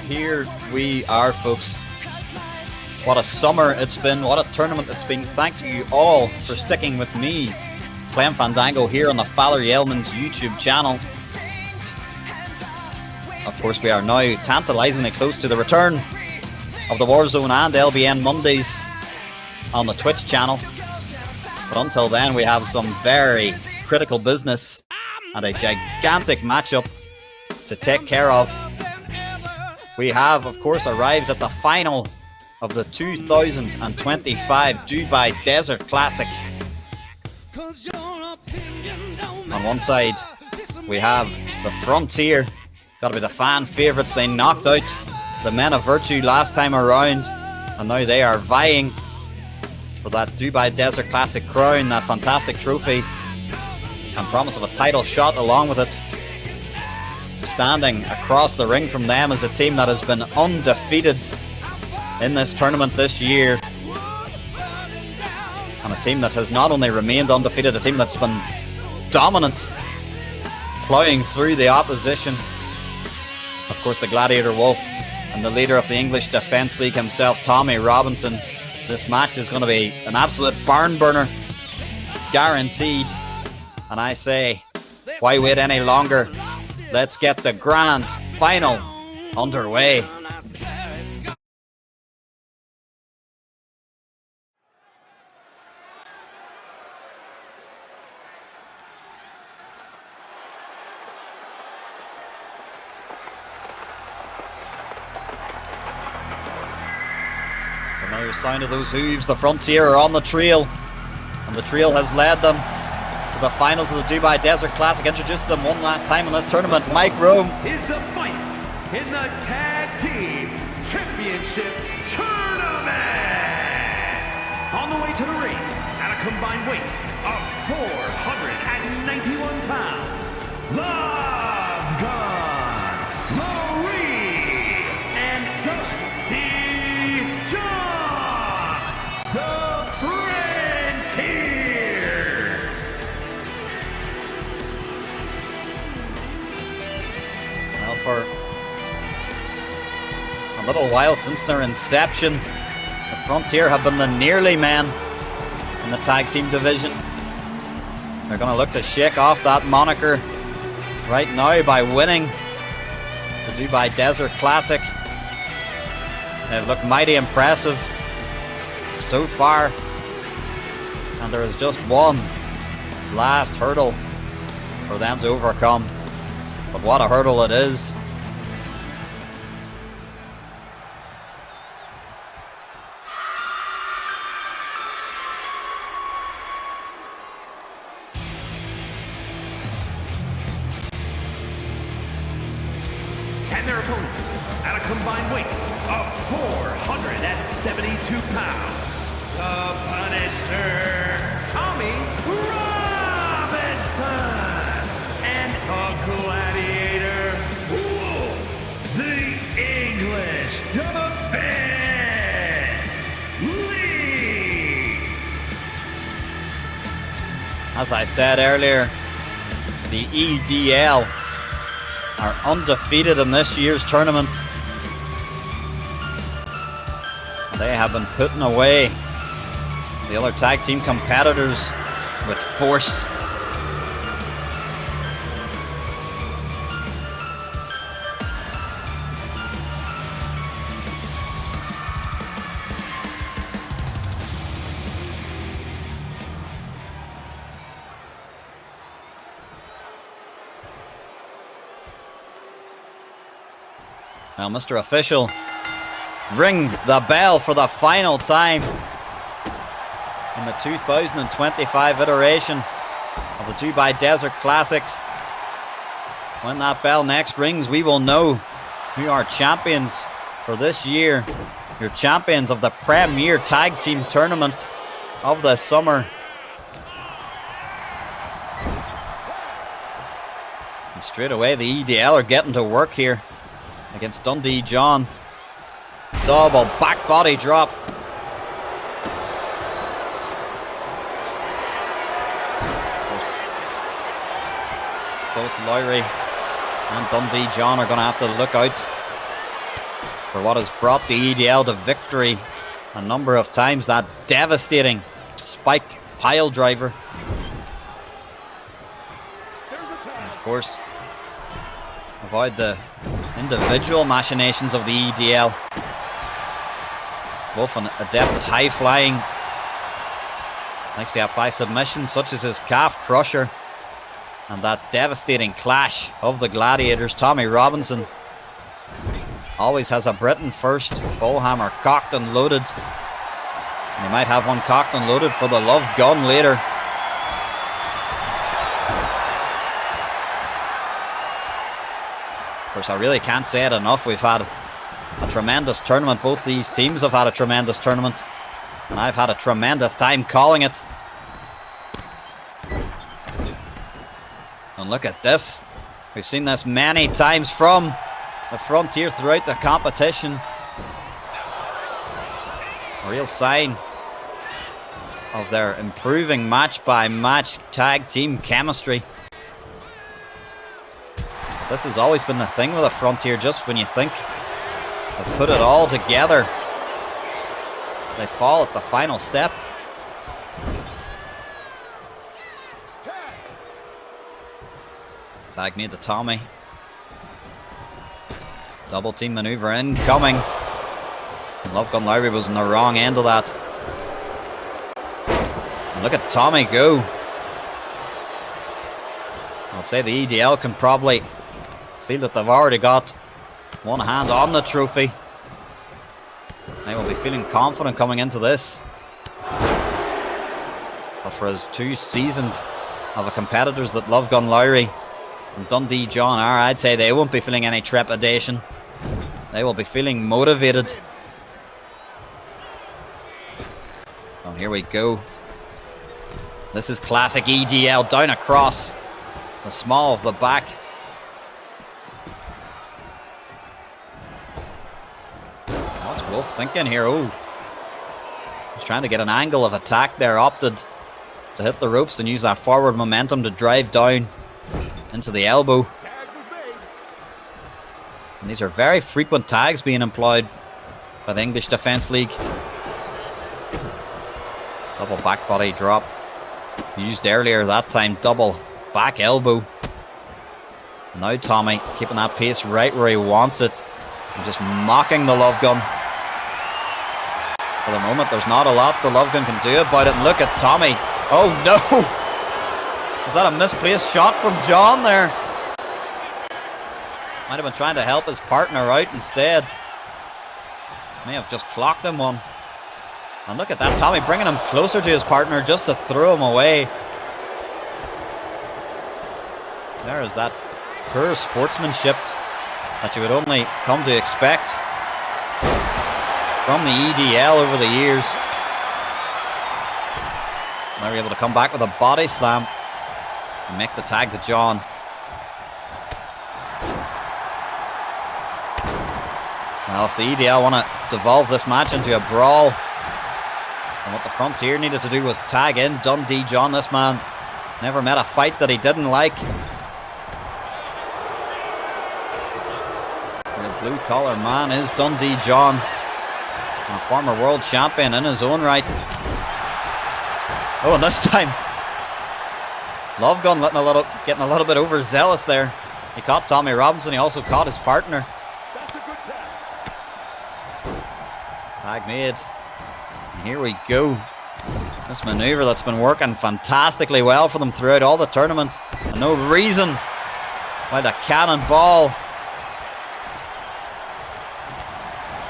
here we are, folks. What a summer it's been, what a tournament it's been. Thank you all for sticking with me, Clem Fandango, here on the Father Yellman's YouTube channel. Of course, we are now tantalizingly close to the return of the Warzone and LBN Mondays on the Twitch channel. But until then, we have some very critical business and a gigantic matchup to take care of. We have, of course, arrived at the final of the 2025 Dubai Desert Classic. On one side, we have the Frontier. Got to be the fan favourites. They knocked out the Men of Virtue last time around, and now they are vying for that Dubai Desert Classic crown, that fantastic trophy, and promise of a title shot along with it. Standing across the ring from them is a team that has been undefeated in this tournament this year, and a team that has not only remained undefeated, a team that's been dominant, ploughing through the opposition. Of course, the Gladiator Wolf and the leader of the English Defence League himself, Tommy Robinson. This match is going to be an absolute barn burner, guaranteed. And I say, why wait any longer? Let's get the grand final underway. Familiar sound of those hooves. The Frontier are on the trail, and the trail has led them to the finals of the Dubai Desert Classic. Introduced them one last time in this tournament. Mike Rome is the fight in the Tag Team Championship Tournament. On the way to the ring at a combined weight of 491 pounds, Love Gun Marie and Dundee John, the Frontier. Well, for a little while since their inception, the Frontier have been the nearly men in the tag team division. They're going to look to shake off that moniker right now by winning the Dubai Desert Classic. They've looked mighty impressive so far, and there is just one last hurdle for them to overcome. But what a hurdle it is. And their opponents at a combined weight of 472 pounds, the Punisher, Tommy Robinson, and the Gladiator Wolf, the English Defence League. As I said earlier, the EDL are undefeated in this year's tournament. They have been putting away the other tag team competitors with force. Now, Mr. Official, ring the bell for the final time in the 2025 iteration of the Dubai Desert Classic. When that bell next rings, we will know who are champions for this year. Your champions of the Premier Tag Team Tournament of the summer. And straight away, the EDL are getting to work here against Dundee John. Double back body drop. Both Lowry and Dundee John are going to have to look out for what has brought the EDL to victory a number of times. That devastating spike pile driver. And of course, avoid the individual machinations of the EDL. Wolf, an adept at high flying, likes to apply submissions such as his calf crusher. And that devastating clash of the gladiators. Tommy Robinson always has a Britain first. Bullhammer cocked and loaded. And he might have one cocked and loaded for the Love Gun later. Of course, I really can't say it enough. We've had a tremendous tournament. Both these teams have had a tremendous tournament. And I've had a tremendous time calling it. And look at this. We've seen this many times from the Frontier throughout the competition. A real sign of their improving match by match tag team chemistry. This has always been the thing with the Frontier. Just when you think they've put it all together, they fall at the final step. Tag made to Tommy. Double team maneuver incoming. Love Gun Lowry was in the wrong end of that. And look at Tommy go. I'd say the EDL can probably feel that they've already got one hand on the trophy. They will be feeling confident coming into this. But for as too seasoned of a competitors that Love Gun Lowry and Dundee John are, I'd say they won't be feeling any trepidation. They will be feeling motivated. Oh, here we go. This is classic EDL, down across the small of the back. What's Wolf thinking here? Oh, he's trying to get an angle of attack there. Opted to hit the ropes and use that forward momentum to drive down into the elbow. And these are very frequent tags being employed by the English Defence League. Double back body drop. Used earlier that time, double back elbow. And now Tommy keeping that pace right where he wants it. And just mocking the Love Gun. For the moment, there's not a lot the Love Gun can do about it. And look at Tommy. Oh no! Was that a misplaced shot from John there? Might have been trying to help his partner out instead. May have just clocked him one. And look at that, Tommy bringing him closer to his partner just to throw him away. There is that pure sportsmanship that you would only come to expect from the EDL over the years. Now we're able to come back with a body slam and make the tag to John. Well, if the EDL want to devolve this match into a brawl, and what the Frontier needed to do was tag in Dundee John. This man never met a fight that he didn't like. And the blue collar man is Dundee John, and a former world champion in his own right. Oh, and this time Love Gun getting a little bit overzealous there. He caught Tommy Robinson. He also caught his partner. Tag made. And here we go. This maneuver that's been working fantastically well for them throughout all the tournament. And no reason why the cannonball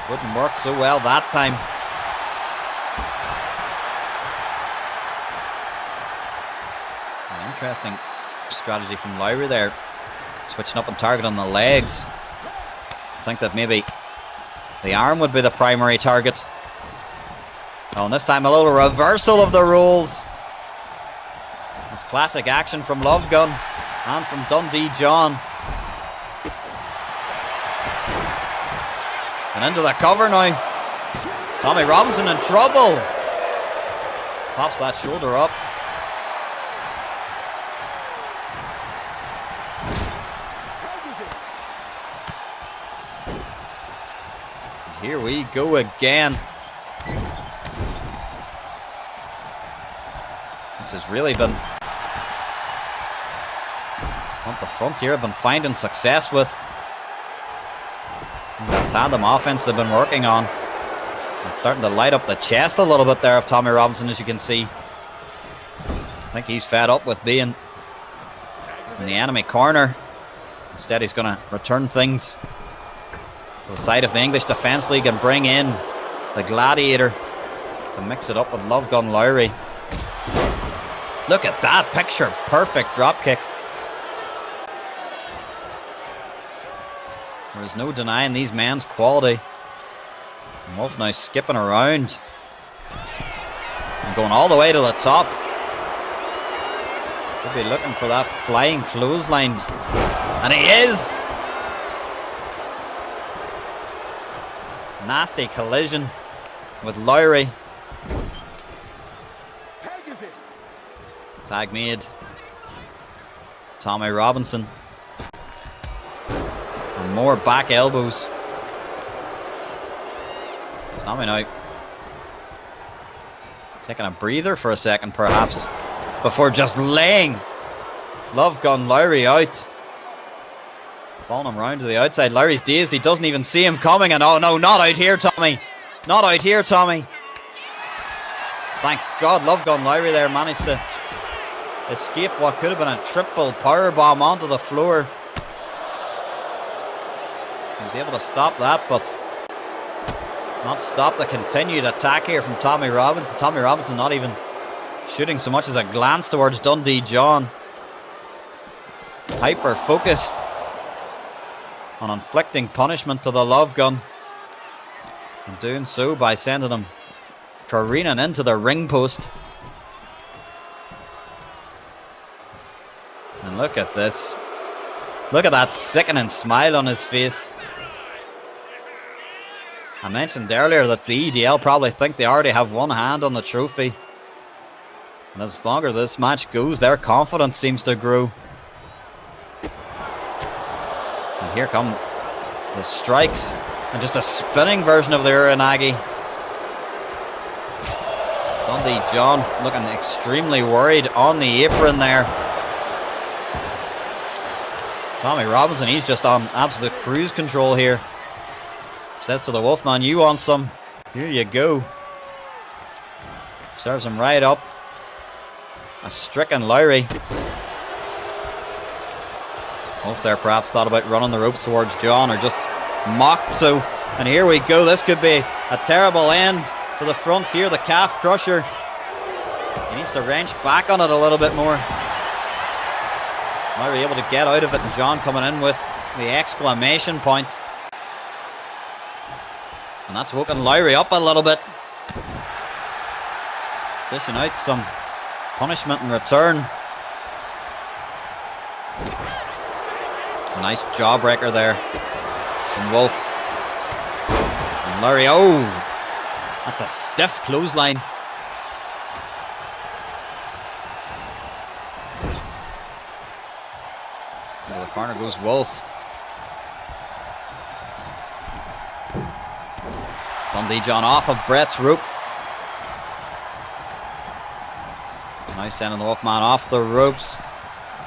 wouldn't work so well that time. An interesting strategy from Lowry there. Switching up and targeting the legs. I think that maybe the arm would be the primary target. Oh, and this time a little reversal of the rules. It's classic action from Love Gun and from Dundee John. And into the cover now. Tommy Robinson in trouble. Pops that shoulder up. Here we go again. This has really been what the Frontier have been finding success with. Is that tandem offense they've been working on. It's starting to light up the chest a little bit there of Tommy Robinson, as you can see. I think he's fed up with being in the enemy corner. Instead, he's going to return things to the side of the English Defence League and bring in the Gladiator to mix it up with Love Gun Lowry. Look at that picture. Perfect drop kick. There is no denying these men's quality. And Wolf now skipping around and going all the way to the top. Could be looking for that flying clothesline. And he is! Nasty collision with Lowry. Tag made. Tommy Robinson. And more back elbows. Tommy now taking a breather for a second perhaps before just laying Love Gun Lowry out. Following him round to the outside. Lowry's dazed. He doesn't even see him coming. And oh no, not out here, Tommy. Not out here, Tommy. Thank God Love Gun Lowry there managed to escape what could have been a triple powerbomb onto the floor. He was able to stop that, but not stop the continued attack here from Tommy Robinson. Tommy Robinson not even shooting so much as a glance towards Dundee John. Hyper focused on inflicting punishment to the Love Gun, and doing so by sending him careening into the ring post. And look at this. Look at that sickening smile on his face. I mentioned earlier that the EDL probably think they already have one hand on the trophy. And as longer this match goes, their confidence seems to grow. And here come the strikes. And just a spinning version of the Uranagi. Dundee John looking extremely worried on the apron there. Tommy Robinson, he's just on absolute cruise control here. Says to the Wolfman, you want some? Here you go. Serves him right up. A stricken Lowry. Wolf there perhaps thought about running the ropes towards John, or just mocked so. And here we go. This could be a terrible end for the Frontier, the calf crusher. He needs to wrench back on it a little bit more. Lowry able to get out of it, and John coming in with the exclamation point. And that's woken Lowry up a little bit. Dishing out some punishment in return. It's a nice jawbreaker there from Wolf. And Lowry, oh! That's a stiff clothesline. Into the corner goes Wolf. Dundee John off of Brett's rope. Now sending the Wolfman off the ropes.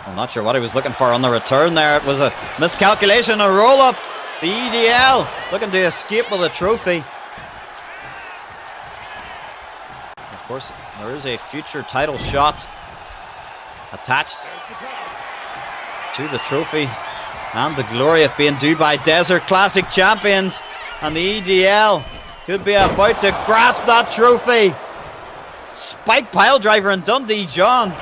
I'm not sure what he was looking for on the return there. It was a miscalculation, a roll up. The EDL looking to escape with a trophy. Of course, there is a future title shot attached to the trophy and the glory of being Dubai Desert Classic champions. And the EDL could be about to grasp that trophy. Spike piledriver and Dundee John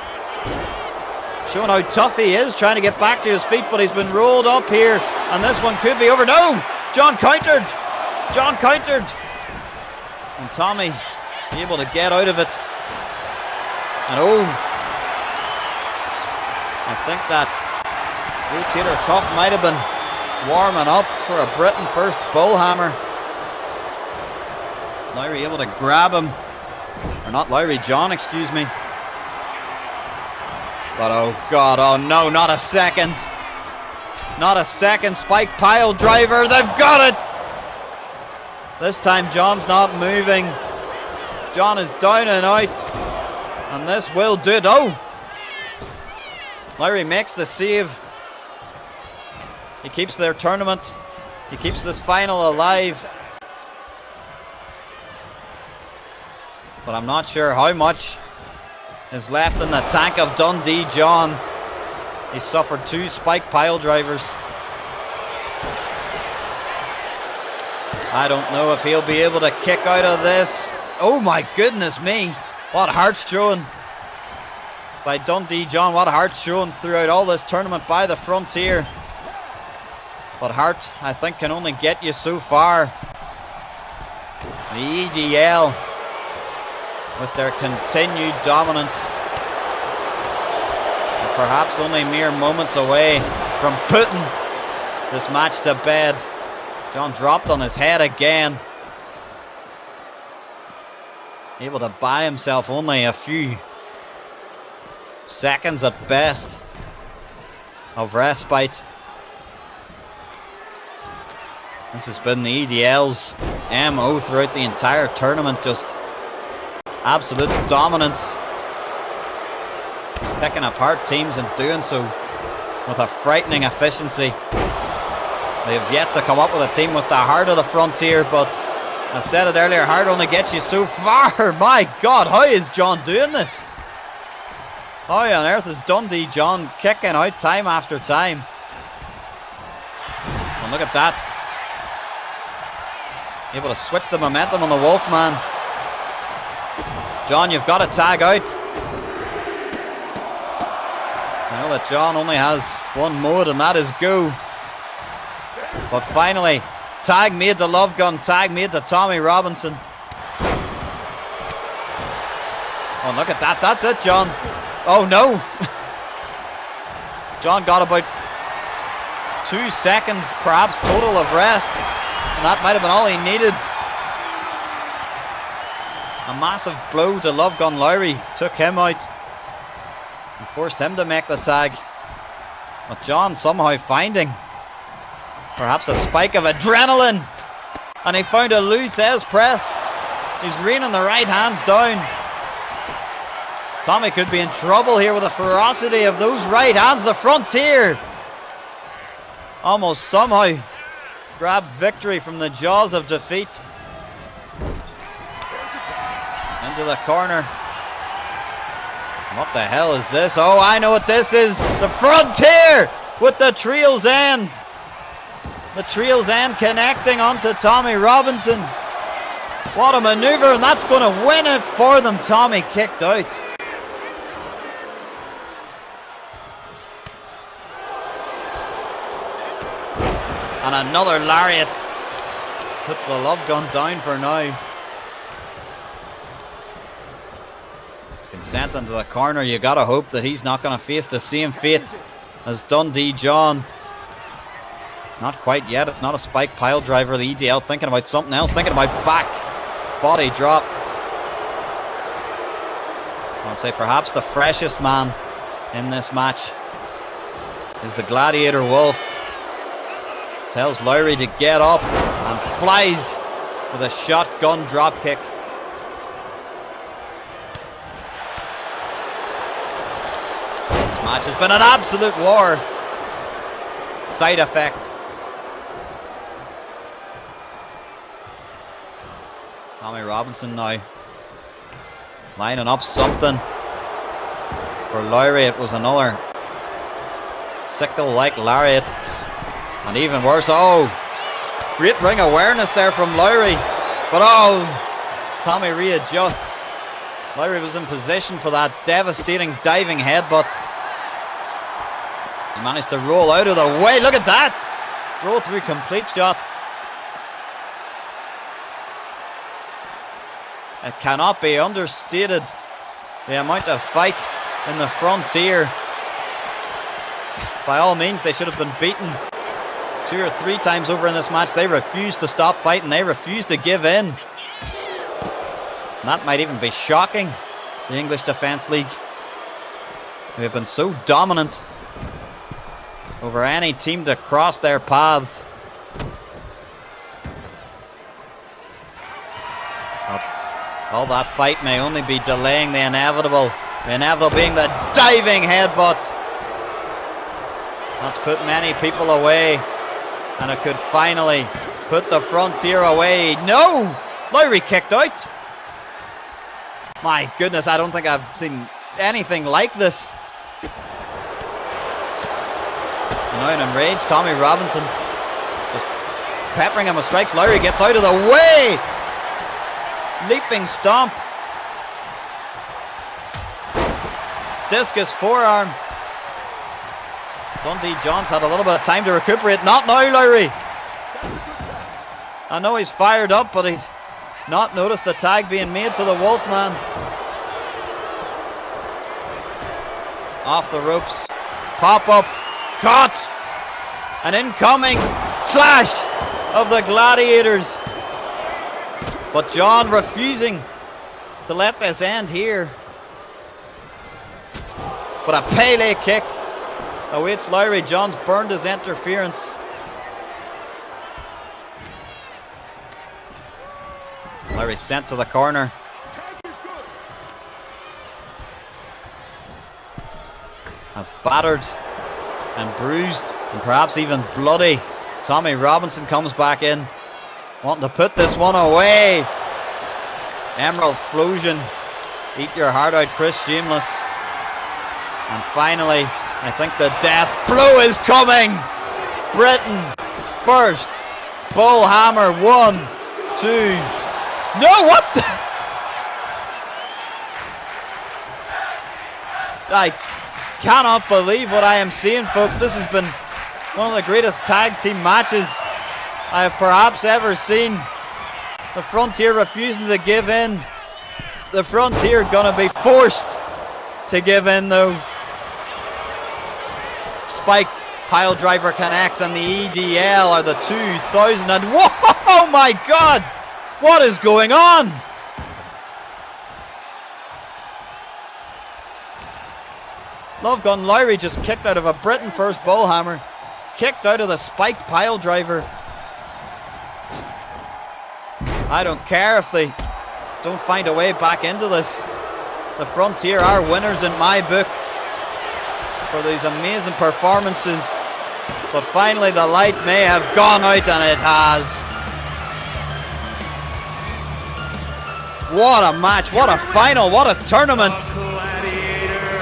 showing how tough he is, trying to get back to his feet, but he's been rolled up here, and this one could be over. No! John countered! John countered! And Tommy able to get out of it. And oh, I think that rotator cuff might have been warming up for a Britain first bullhammer. Lowry able to grab him. Or not Lowry, John, excuse me. But oh God, oh no, not a second. Not a second. Spike pile driver, they've got it! This time John's not moving. John is down and out. And this will do it. Oh! Lowry makes the save. He keeps their tournament. He keeps this final alive. But I'm not sure how much is left in the tank of Dundee John. He suffered 2 spike pile drivers. I don't know if he'll be able to kick out of this. Oh my goodness me. What heart's showing by Dundee John. What heart's showing throughout all this tournament by the Frontier. But heart, I think, can only get you so far. The EDL, with their continued dominance, are perhaps only mere moments away from putting this match to bed. John dropped on his head again. Able to buy himself only a few seconds at best of respite. This has been the EDL's MO throughout the entire tournament. Just absolute dominance. Picking apart teams and doing so with a frightening efficiency. They have yet to come up with a team with the heart of the Frontier, but I said it earlier, heart only gets you so far. My God, how is John doing this? How on earth is Dundee John kicking out time after time? And look at that. Able to switch the momentum on the Wolfman. John, you've got to tag out. I know that John only has one mode, and that is go. But finally, tag made to Love Gun, tag made to Tommy Robinson. Oh, look at that. That's it, John. Oh, no. John got about 2 seconds, perhaps, total of rest. And that might have been all he needed. A massive blow to Love Gun Lowry took him out and forced him to make the tag. But John somehow finding perhaps a spike of adrenaline. And he found a Lou Thez press. He's raining the right hands down. Tommy could be in trouble here with the ferocity of those right hands. The Frontier almost somehow grabbed victory from the jaws of defeat. Into the corner. What the hell is this? Oh, I know what this is. The Frontier with the Trials End. The Trials End connecting onto Tommy Robinson. What a maneuver, and that's going to win it for them. Tommy kicked out. And another lariat. Puts the Love Gun down for now. Been sent into the corner. You gotta hope that he's not gonna face the same fate as Dundee John. Not quite yet. It's not a spike pile driver. The EDL thinking about something else. Thinking about back body drop. I would say perhaps the freshest man in this match is the Gladiator Wolf. Tells Lowry to get up and flies with a shotgun drop kick. This match has been an absolute war. Side effect. Tommy Robinson now lining up something for Lowry. It was another sickle-like lariat. And even worse, oh, great ring awareness there from Lowry. But oh, Tommy readjusts. Lowry was in position for that devastating diving headbutt. He managed to roll out of the way. Look at that. Roll through complete shot. It cannot be understated the amount of fight in the Frontier. By all means, they should have been beaten 2 or 3 times over in this match. They refused to stop fighting. They refused to give in. And that might even be shocking the English Defence League. They have been so dominant over any team to cross their paths. All that fight may only be delaying the inevitable. The inevitable being the diving headbutt. That's put many people away. And it could finally put the Frontier away. No! Lowry kicked out. My goodness, I don't think I've seen anything like this. And now in enraged, Tommy Robinson just peppering him with strikes. Lowry gets out of the way. Leaping stomp. Discus forearm. Dundee Johns had a little bit of time to recuperate. Not now, Lowry. I know he's fired up, but he's not noticed the tag being made to the Wolfman. Off the ropes. Pop up. Caught. An incoming clash of the Gladiators. But John refusing to let this end here. But a Pele kick awaits Lowry. Johns burned his interference. Lowry sent to the corner. A battered and bruised and perhaps even bloody Tommy Robinson comes back in, wanting to put this one away. Emerald Flosion, eat your heart out, Chris Shameless. And finally, I think the death blow is coming. Britain first. Bullhammer, 1, 2. No, what the? I cannot believe what I am seeing, folks. This has been one of the greatest tag team matches I have perhaps ever seen. The Frontier refusing to give in. The Frontier gonna be forced to give in though. Spiked Pile Driver connects and the EDL are the 2000 and whoa, oh my god! What is going on? Love Gun Lowry just kicked out of a Britain first bullhammer. Kicked out of the spiked Pile Driver. I don't care if they don't find a way back into this. The Frontier are winners in my book for these amazing performances. But finally the light may have gone out, and it has. What a match, what a final, what a tournament. Gladiator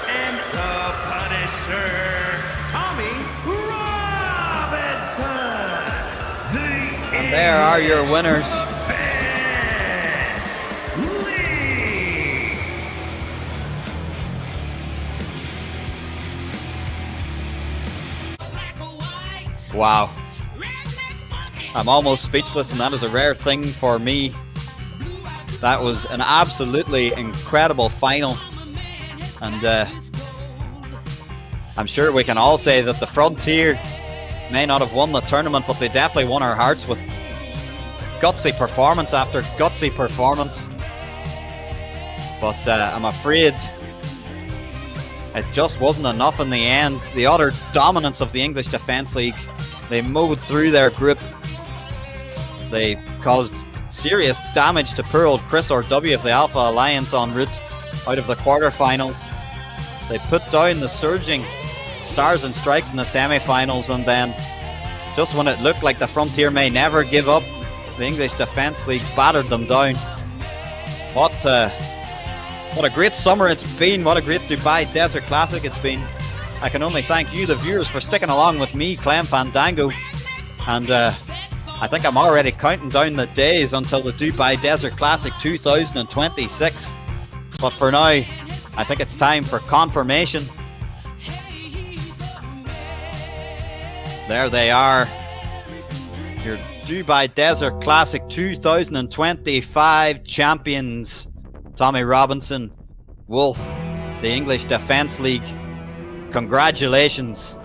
and the Punisher, Tommy Robinson. And there are your winners. Wow. I'm almost speechless, and that is a rare thing for me. That was an absolutely incredible final. And I'm sure we can all say that the Frontier may not have won the tournament, but they definitely won our hearts with gutsy performance after gutsy performance. But I'm afraid it just wasn't enough in the end. The utter dominance of the English Defence League. They mowed through their group. They caused serious damage to poor old Chris RW of the Alpha Alliance en route out of the quarterfinals. They put down the surging Stars and Strikes in the semi-finals, and then just when it looked like the Frontier may never give up, the English Defence League battered them down. What a great summer it's been. What a great Dubai Desert Classic it's been. I can only thank you, the viewers, for sticking along with me, Clem Fandango. And I think I'm already counting down the days until the Dubai Desert Classic 2026. But for now, I think it's time for confirmation. There they are. Your Dubai Desert Classic 2025 champions. Tommy Robinson, Wolf, the English Defence League. Congratulations.